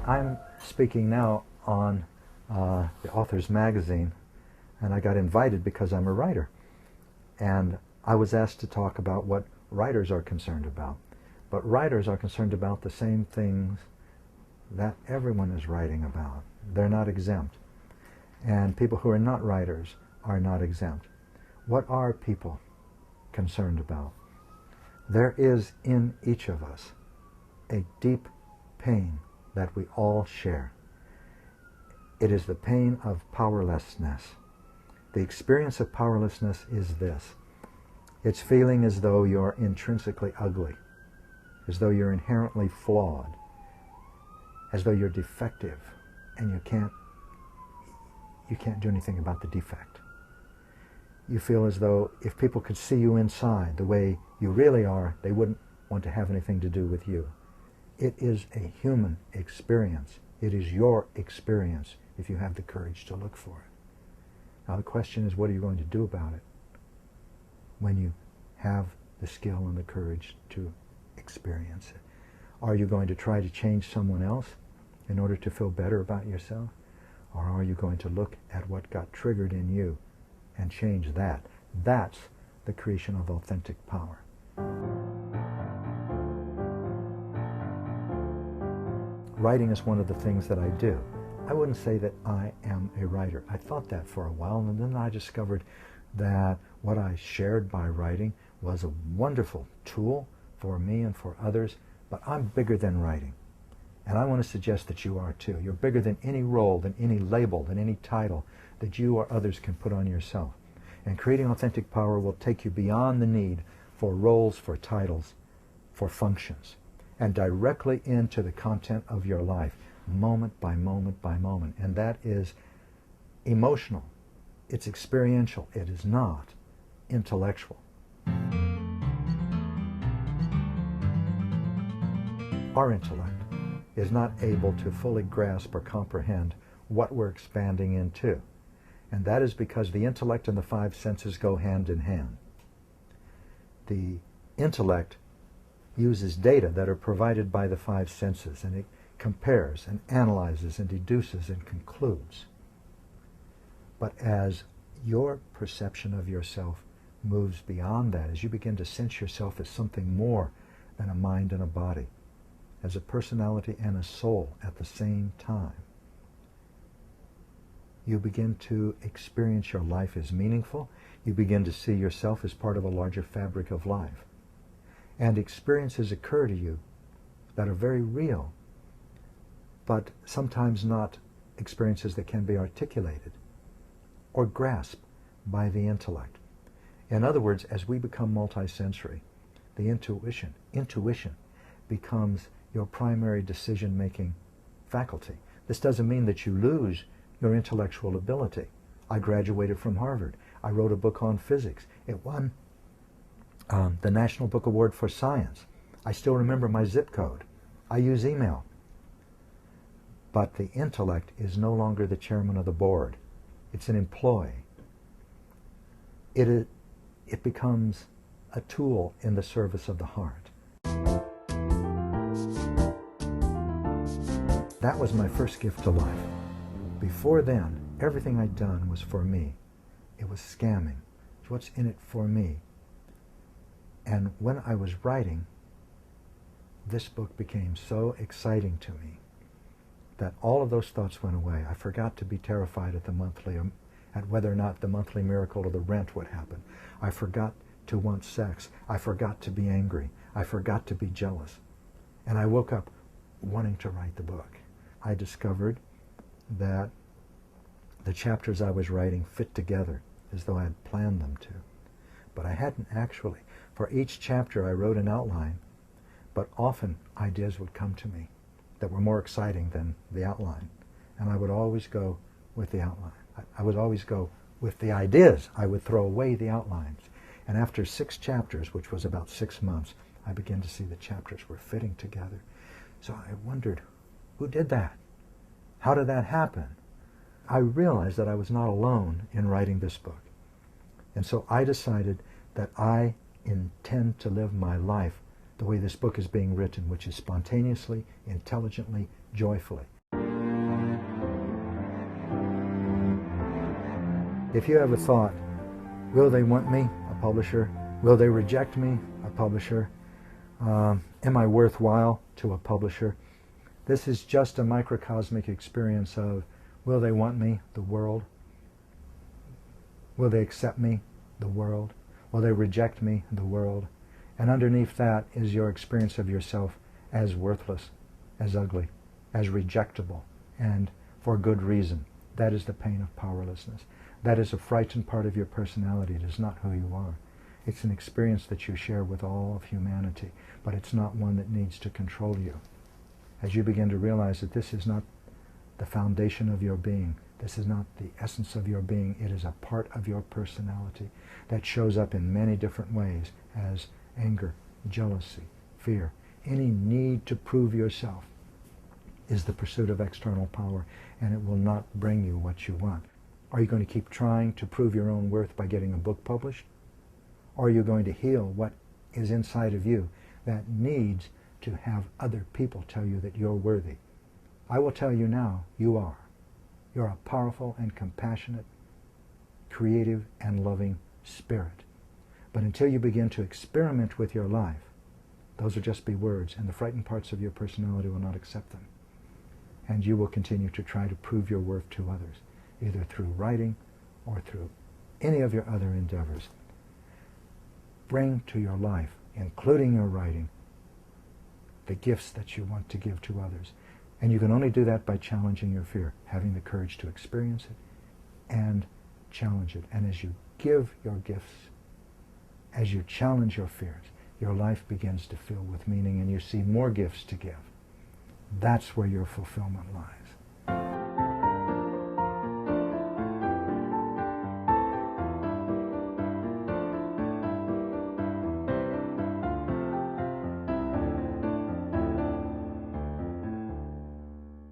I'm speaking now on the Author's Magazine, and I got invited because I'm a writer. And I was asked to talk about what writers are concerned about. But writers are concerned about the same things that everyone is writing about. They're not exempt. And people who are not writers are not exempt. What are people concerned about? There is in each of us a deep pain that we all share. It is the pain of powerlessness. The experience of powerlessness is this. It's feeling as though you're intrinsically ugly, as though you're inherently flawed, as though you're defective, and you can't do anything about the defect. You feel as though if people could see you inside the way you really are, they wouldn't want to have anything to do with you. It is a human experience. It is your experience if you have the courage to look for it. Now the question is, what are you going to do about it when you have the skill and the courage to experience it? Are you going to try to change someone else in order to feel better about yourself? Or are you going to look at what got triggered in you and change that? That's the creation of authentic power. Writing is one of the things that I do. I wouldn't say that I am a writer. I thought that for a while, and then I discovered that what I shared by writing was a wonderful tool for me and for others, but I'm bigger than writing. And I want to suggest that you are too. You're bigger than any role, than any label, than any title that you or others can put on yourself. And creating authentic power will take you beyond the need for roles, for titles, for functions, and directly into the content of your life, moment by moment by moment. And that is emotional. It's experiential. It is not intellectual. Our intellect is not able to fully grasp or comprehend what we're expanding into. And that is because the intellect and the five senses go hand in hand. The intellect uses data that are provided by the five senses, and it compares and analyzes and deduces and concludes. But as your perception of yourself moves beyond that, as you begin to sense yourself as something more than a mind and a body, as a personality and a soul at the same time, you begin to experience your life as meaningful. You begin to see yourself as part of a larger fabric of life. And experiences occur to you that are very real, but sometimes not experiences that can be articulated or grasped by the intellect. In other words, as we become multisensory, the intuition becomes your primary decision-making faculty. This doesn't mean that you lose your intellectual ability. I graduated from Harvard. I wrote a book on physics. It won the National Book Award for Science. I still remember my zip code. I use email. But the intellect is no longer the chairman of the board. It's an employee. It becomes a tool in the service of the heart. That was my first gift to life. Before then, everything I'd done was for me. It was scamming. It's what's in it for me. And when I was writing, this book became so exciting to me that all of those thoughts went away. I forgot to be terrified at whether or not the monthly miracle or the rent would happen. I forgot to want sex. I forgot to be angry. I forgot to be jealous. And I woke up wanting to write the book. I discovered that the chapters I was writing fit together as though I had planned them to. But I hadn't actually. For each chapter I wrote an outline, but often ideas would come to me that were more exciting than the outline. And I would always go with the outline. I would always go with the ideas. I would throw away the outlines. And after 6 chapters, which was about 6 months, I began to see the chapters were fitting together. So I wondered, who did that? How did that happen? I realized that I was not alone in writing this book. And so I decided that I intend to live my life the way this book is being written, which is spontaneously, intelligently, joyfully. If you have a thought, will they want me? A publisher. Will they reject me? A publisher. Am I worthwhile? To a publisher. This is just a microcosmic experience of, will they want me? The world. Will they accept me? The world. Will they reject me? The world. And underneath that is your experience of yourself as worthless, as ugly, as rejectable, and for good reason. That is the pain of powerlessness. That is a frightened part of your personality. It is not who you are. It's an experience that you share with all of humanity, but it's not one that needs to control you. As you begin to realize that this is not the foundation of your being, this is not the essence of your being, it is a part of your personality that shows up in many different ways as anger, jealousy, fear. Any need to prove yourself is the pursuit of external power, and it will not bring you what you want. Are you going to keep trying to prove your own worth by getting a book published? Or are you going to heal what is inside of you that needs to have other people tell you that you're worthy? I will tell you now, you are. You're a powerful and compassionate, creative and loving spirit. But until you begin to experiment with your life, those will just be words, and the frightened parts of your personality will not accept them. And you will continue to try to prove your worth to others, either through writing or through any of your other endeavors. Bring to your life, including your writing, the gifts that you want to give to others. And you can only do that by challenging your fear, having the courage to experience it and challenge it. And as you give your gifts, as you challenge your fears, your life begins to fill with meaning and you see more gifts to give. That's where your fulfillment lies.